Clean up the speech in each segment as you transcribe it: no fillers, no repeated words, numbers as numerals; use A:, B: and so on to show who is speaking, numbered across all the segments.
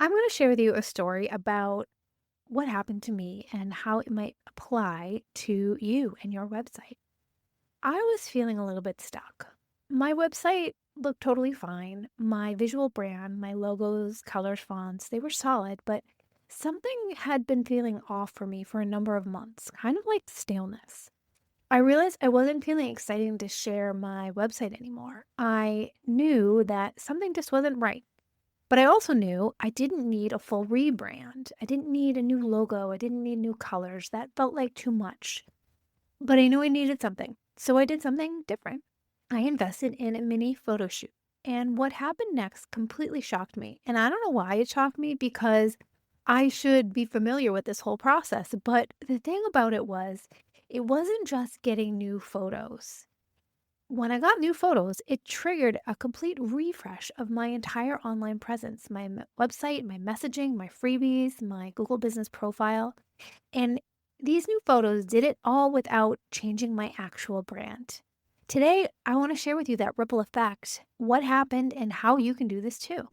A: I'm going to share with you a story about what happened to me and how it might apply to you and your website. I was feeling a little bit stuck. My website looked totally fine. My visual brand, my logos, colors, fonts, they were solid, but something had been feeling off for me for a number of months, kind of like staleness. I realized I wasn't feeling exciting to share my website anymore. I knew that something just wasn't right. But I also knew I didn't need a full rebrand. I didn't need a new logo. I didn't need new colors. That felt like too much. But I knew I needed something. So I did something different. I invested in a mini photo shoot. And what happened next completely shocked me. And I don't know why it shocked me because I should be familiar with this whole process. But the thing about it wasn't just getting new photos. When I got new photos, it triggered a complete refresh of my entire online presence, my website, my messaging, my freebies, my Google business profile. And these new photos did it all without changing my actual brand. Today, I want to share with you that ripple effect, what happened, and how you can do this too.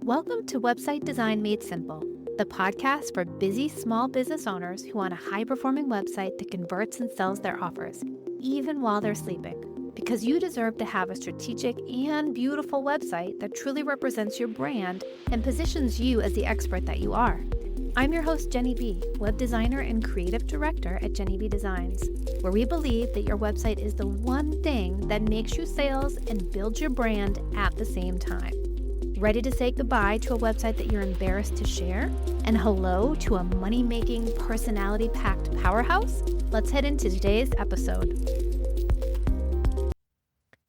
A: Welcome to Website Design Made Simple, the podcast for busy small business owners who want a high-performing website that converts and sells their offers, even while they're sleeping. Because you deserve to have a strategic and beautiful website that truly represents your brand and positions you as the expert that you are. I'm your host, Jenny B, web designer and creative director at Jenny B Designs, where we believe that your website is the one thing that makes you sales and builds your brand at the same time. Ready to say goodbye to a website that you're embarrassed to share? And hello to a money-making, personality-packed powerhouse? Let's head into today's episode.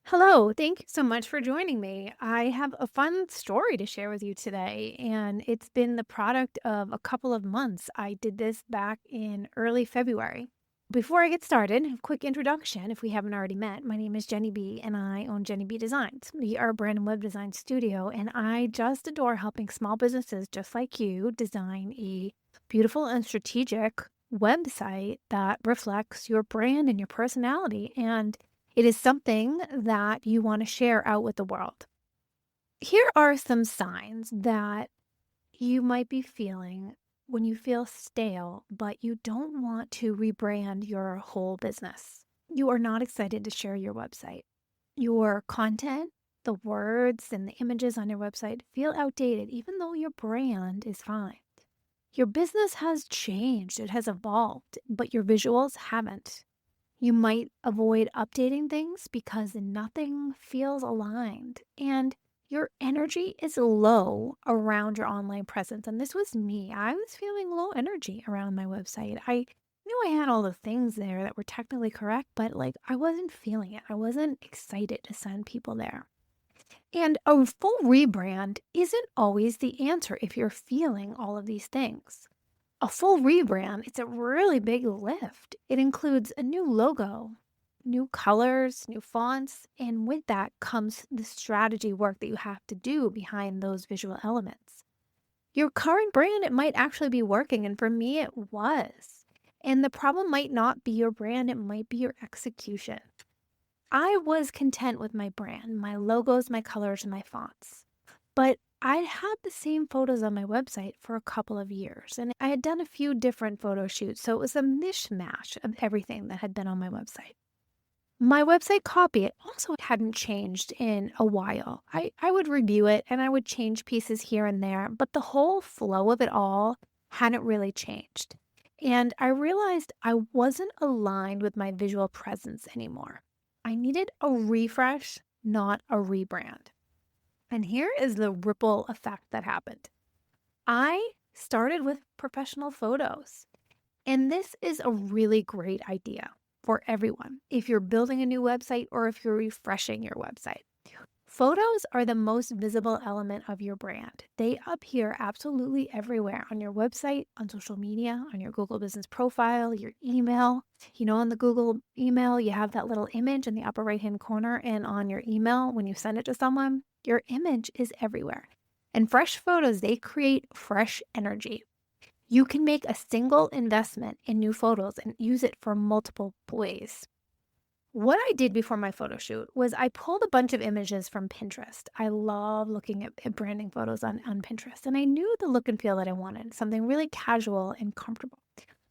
A: Hello, thank you so much for joining me. I have a fun story to share with you today, and it's been the product of a couple of months. I did this back in early February. Before I get started, a quick introduction if we haven't already met. My name is Jenny B, and I own Jenny B Designs. We are a brand and web design studio, and I just adore helping small businesses just like you design a beautiful and strategic website that reflects your brand and your personality. And it is something that you want to share out with the world. Here are some signs that you might be feeling when you feel stale, but you don't want to rebrand your whole business. You are not excited to share your website. Your content, the words and the images on your website feel outdated, even though your brand is fine. Your business has changed, it has evolved, but your visuals haven't. You might avoid updating things because nothing feels aligned and your energy is low around your online presence. And this was me. I was feeling low energy around my website. I knew I had all the things there that were technically correct, but I wasn't feeling it. I wasn't excited to send people there. And a full rebrand isn't always the answer if you're feeling all of these things. A full rebrand, it's a really big lift. It includes a new logo, new colors, new fonts, and with that comes the strategy work that you have to do behind those visual elements. Your current brand, it might actually be working, and for me, it was. And the problem might not be your brand, it might be your execution. I was content with my brand, my logos, my colors, and my fonts. But I'd had the same photos on my website for a couple of years, and I had done a few different photo shoots, so it was a mishmash of everything that had been on my website. My website copy, it also hadn't changed in a while. I would review it and I would change pieces here and there, but the whole flow of it all hadn't really changed. And I realized I wasn't aligned with my visual presence anymore. I needed a refresh, not a rebrand. And here is the ripple effect that happened. I started with professional photos, and this is a really great idea for everyone if you're building a new website or if you're refreshing your website. Photos are the most visible element of your brand. They appear absolutely everywhere on your website, on social media, on your Google business profile, your email. On the Google email, you have that little image in the upper right-hand corner, and on your email, when you send it to someone, your image is everywhere. And fresh photos, they create fresh energy. You can make a single investment in new photos and use it for multiple ways. What I did before my photo shoot was I pulled a bunch of images from Pinterest. I love looking at branding photos on Pinterest, and I knew the look and feel that I wanted, something really casual and comfortable.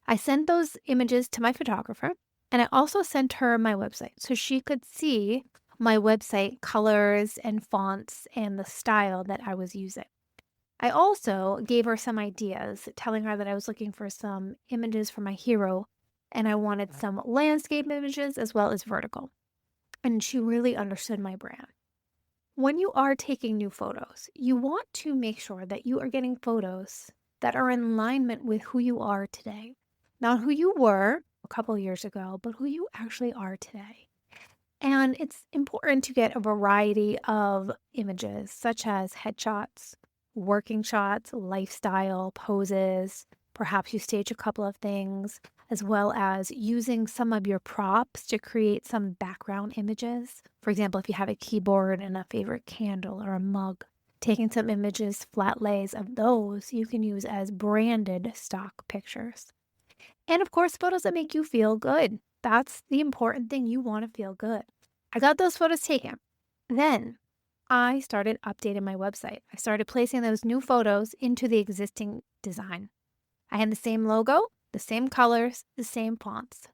A: I sent those images to my photographer, and I also sent her my website so she could see my website colors and fonts and the style that I was using. I also gave her some ideas, telling her that I was looking for some images for my hero and I wanted some landscape images as well as vertical. And she really understood my brand. When you are taking new photos, you want to make sure that you are getting photos that are in alignment with who you are today. Not who you were a couple years ago, but who you actually are today. And it's important to get a variety of images, such as headshots, working shots, lifestyle poses. Perhaps you stage a couple of things, as well as using some of your props to create some background images. For example, if you have a keyboard and a favorite candle or a mug, taking some images, flat lays of those you can use as branded stock pictures. And of course, photos that make you feel good. That's the important thing. You want to feel good. I got those photos taken. Then I started updating my website. I started placing those new photos into the existing design. I had the same logo, the same colors, the same fonts,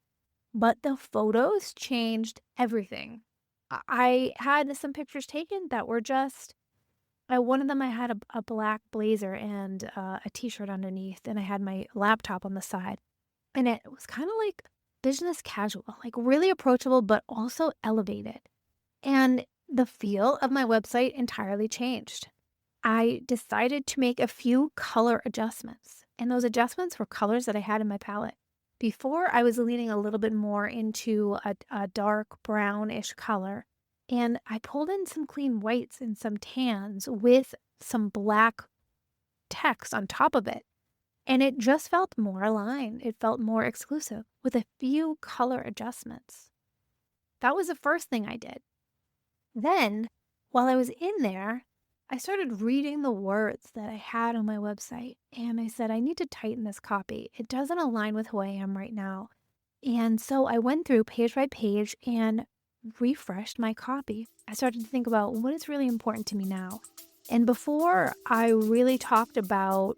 A: but the photos changed everything. I had some pictures taken that were just, one of them I had a black blazer and a t-shirt underneath, and I had my laptop on the side. And it was kinda like business casual, like really approachable, but also elevated. And the feel of my website entirely changed. I decided to make a few color adjustments, and those adjustments were colors that I had in my palette. Before, I was leaning a little bit more into a dark brownish color, and I pulled in some clean whites and some tans with some black text on top of it. And it just felt more aligned. It felt more exclusive with a few color adjustments. That was the first thing I did. Then, while I was in there, I started reading the words that I had on my website. And I said, I need to tighten this copy. It doesn't align with who I am right now. And so I went through page by page and refreshed my copy. I started to think about what is really important to me now. And before I really talked about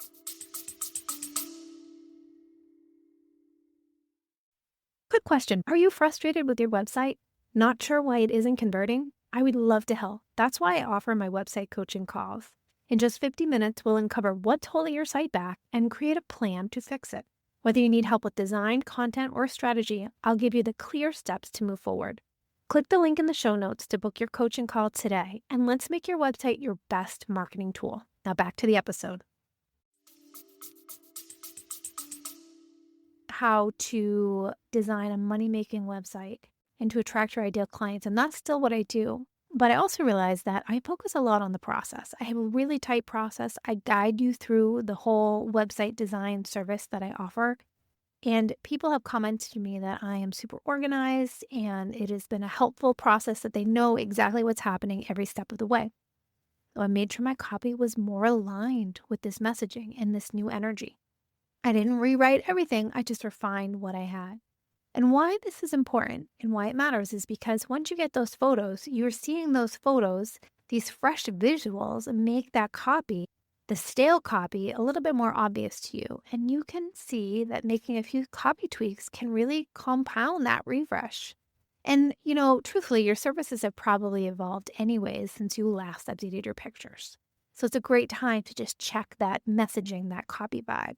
A: quick question. Are you frustrated with your website? Not sure why it isn't converting? I would love to help. That's why I offer my website coaching calls. In just 50 minutes, we'll uncover what's holding your site back and create a plan to fix it. Whether you need help with design, content, or strategy, I'll give you the clear steps to move forward. Click the link in the show notes to book your coaching call today, and let's make your website your best marketing tool. Now back to the episode. How to design a money-making website and to attract your ideal clients, and that's still what I do. But I also realize that I focus a lot on the process. I have a really tight process. I guide you through the whole website design service that I offer. And people have commented to me that I am super organized and it has been a helpful process that they know exactly what's happening every step of the way. So I made sure my copy was more aligned with this messaging and this new energy. I didn't rewrite everything, I just refined what I had. And why this is important and why it matters is because once you get those photos, you're seeing those photos, these fresh visuals make that copy, the stale copy, a little bit more obvious to you. And you can see that making a few copy tweaks can really compound that refresh. And, truthfully, your services have probably evolved anyways since you last updated your pictures. So it's a great time to just check that messaging, that copy vibe.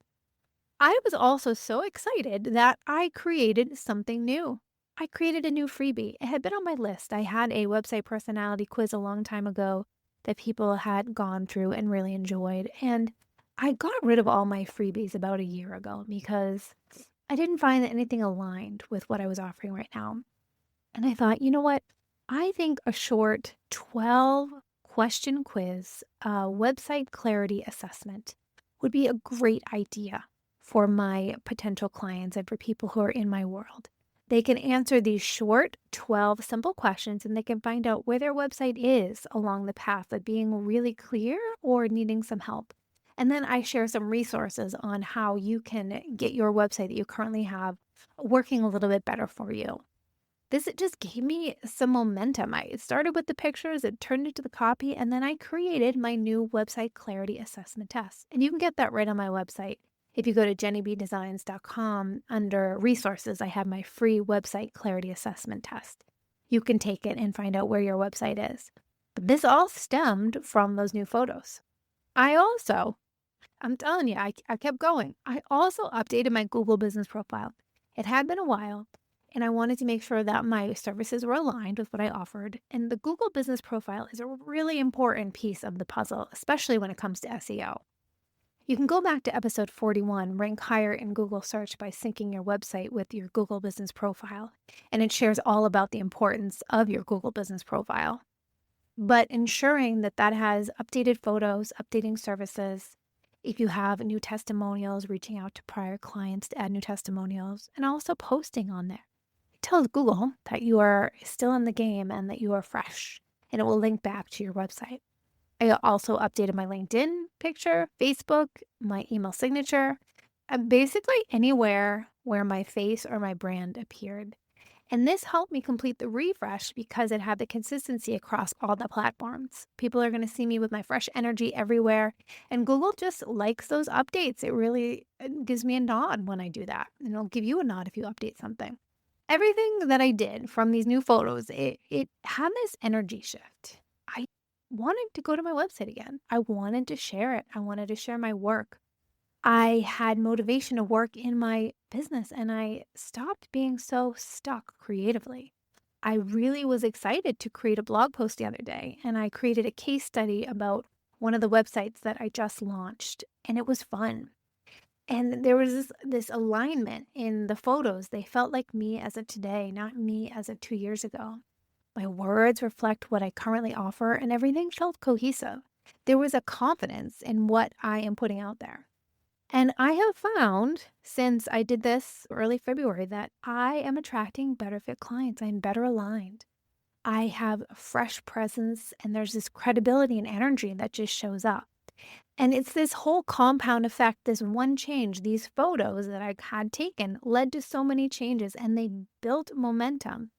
A: I was also so excited that I created something new. I created a new freebie. It had been on my list. I had a website personality quiz a long time ago that people had gone through and really enjoyed. And I got rid of all my freebies about a year ago because I didn't find that anything aligned with what I was offering right now. And I thought, you know what? I think a short 12 question quiz, website clarity assessment would be a great idea for my potential clients and for people who are in my world. They can answer these short 12 simple questions and they can find out where their website is along the path of being really clear or needing some help. And then I share some resources on how you can get your website that you currently have working a little bit better for you. This it just gave me some momentum. I started with the pictures, it turned into the copy, and then I created my new website clarity assessment test. And you can get that right on my website. If you go to jennybdesigns.com under resources, I have my free website clarity assessment test. You can take it and find out where your website is. But this all stemmed from those new photos. I also, I'm telling you, I kept going. I also updated my Google business profile. It had been a while, and I wanted to make sure that my services were aligned with what I offered. And the Google business profile is a really important piece of the puzzle, especially when it comes to SEO. You can go back to episode 41, rank higher in Google search by syncing your website with your Google business profile. And it shares all about the importance of your Google business profile. But ensuring that that has updated photos, updating services, if you have new testimonials, reaching out to prior clients to add new testimonials, and also posting on there. It tells Google that you are still in the game and that you are fresh, and it will link back to your website. I also updated my LinkedIn picture, Facebook, my email signature, and basically anywhere where my face or my brand appeared. And this helped me complete the refresh because it had the consistency across all the platforms. People are going to see me with my fresh energy everywhere. And Google just likes those updates. It really gives me a nod when I do that. And it'll give you a nod if you update something. Everything that I did from these new photos, it had this energy shift. I wanted to go to my website again. I wanted to share it. I wanted to share my work. I had motivation to work in my business and I stopped being so stuck creatively. I really was excited to create a blog post the other day and I created a case study about one of the websites that I just launched and it was fun. And there was this alignment in the photos. They felt like me as of today, not me as of 2 years ago. My words reflect what I currently offer and everything felt cohesive. There was a confidence in what I am putting out there. And I have found since I did this early February that I am attracting better fit clients. I'm better aligned. I have a fresh presence and there's this credibility and energy that just shows up. And it's this whole compound effect, this one change, these photos that I had taken led to so many changes and they built momentum.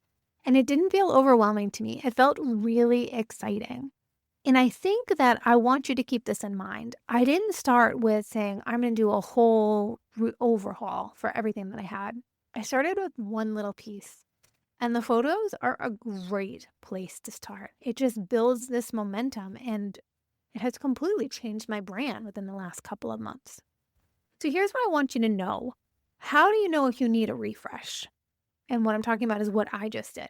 A: And it didn't feel overwhelming to me. It felt really exciting. And I think that I want you to keep this in mind. I didn't start with saying, I'm going to do a whole overhaul for everything that I had. I started with one little piece. And the photos are a great place to start. It just builds this momentum and it has completely changed my brand within the last couple of months. So here's what I want you to know. How do you know if you need a refresh? And what I'm talking about is what I just did.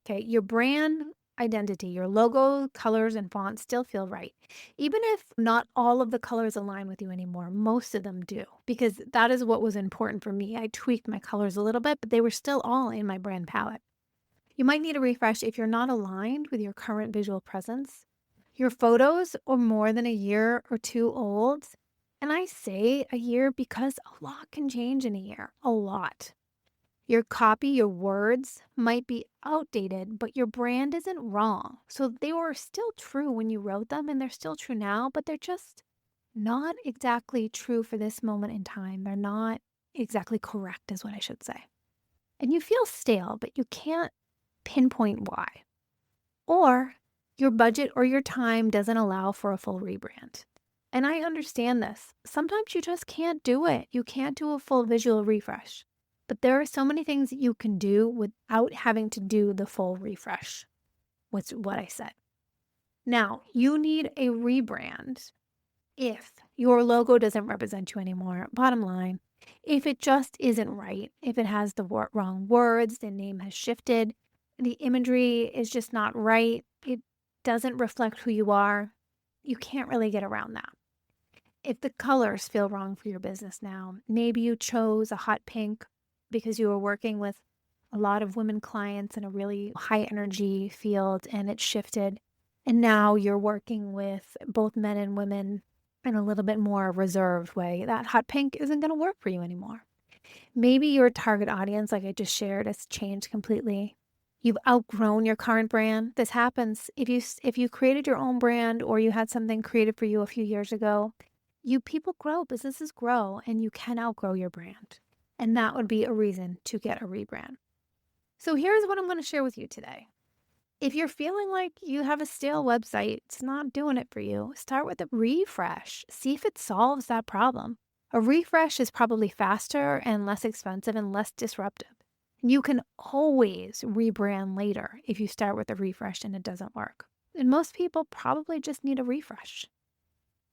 A: Okay, your brand identity, your logo, colors, and fonts still feel right. Even if not all of the colors align with you anymore, most of them do, because that is what was important for me. I tweaked my colors a little bit, but they were still all in my brand palette. You might need a refresh if you're not aligned with your current visual presence. Your photos are more than a year or two old. And I say a year because a lot can change in a year, a lot. Your copy, your words might be outdated, but your brand isn't wrong. So they were still true when you wrote them and they're still true now, but they're just not exactly true for this moment in time. They're not exactly correct, is what I should say. And you feel stale, but you can't pinpoint why. Or your budget or your time doesn't allow for a full rebrand. And I understand this. Sometimes you just can't do it. You can't do a full visual refresh. But there are so many things that you can do without having to do the full refresh, which is what I said. Now, you need a rebrand if your logo doesn't represent you anymore. Bottom line, if it just isn't right, if it has the wrong words, the name has shifted, the imagery is just not right, it doesn't reflect who you are, you can't really get around that. If the colors feel wrong for your business now, maybe you chose a hot pink because you were working with a lot of women clients in a really high energy field and it shifted. And now you're working with both men and women in a little bit more reserved way. That hot pink isn't going to work for you anymore. Maybe your target audience, like I just shared, has changed completely. You've outgrown your current brand. This happens if you created your own brand or you had something created for you a few years ago. People grow, businesses grow, and you can outgrow your brand. And that would be a reason to get a rebrand. So here's what I'm going to share with you today. If you're feeling like you have a stale website, it's not doing it for you, start with a refresh. See if it solves that problem. A refresh is probably faster and less expensive and less disruptive. You can always rebrand later if you start with a refresh and it doesn't work. And most people probably just need a refresh.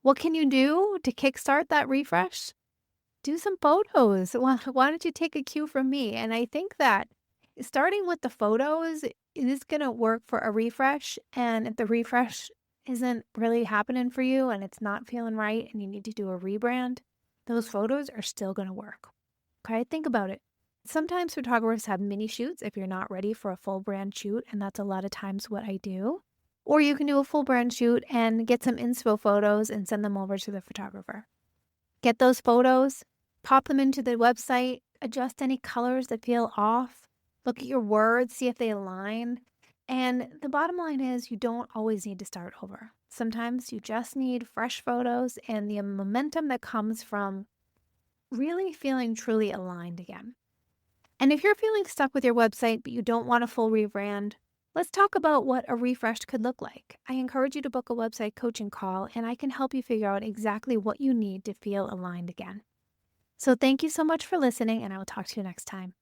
A: What can you do to kickstart that refresh? Do some photos. Why don't you take a cue from me? And I think that starting with the photos is going to work for a refresh. And if the refresh isn't really happening for you and it's not feeling right and you need to do a rebrand, those photos are still going to work. Okay, think about it. Sometimes photographers have mini shoots if you're not ready for a full brand shoot, and that's a lot of times what I do. Or you can do a full brand shoot and get some inspo photos and send them over to the photographer. Get those photos, pop them into the website, adjust any colors that feel off, look at your words, see if they align. And the bottom line is you don't always need to start over. Sometimes you just need fresh photos and the momentum that comes from really feeling truly aligned again. And if you're feeling stuck with your website, but you don't want a full rebrand, let's talk about what a refresh could look like. I encourage you to book a website coaching call, and I can help you figure out exactly what you need to feel aligned again. So thank you so much for listening, and I will talk to you next time.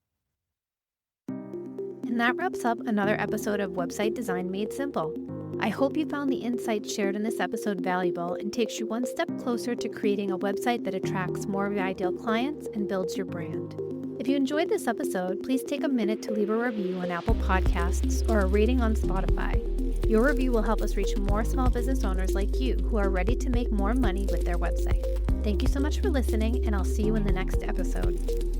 A: And that wraps up another episode of Website Design Made Simple. I hope you found the insights shared in this episode valuable and takes you one step closer to creating a website that attracts more of your ideal clients and builds your brand. If you enjoyed this episode, please take a minute to leave a review on Apple Podcasts or a rating on Spotify. Your review will help us reach more small business owners like you who are ready to make more money with their website. Thank you so much for listening, and I'll see you in the next episode.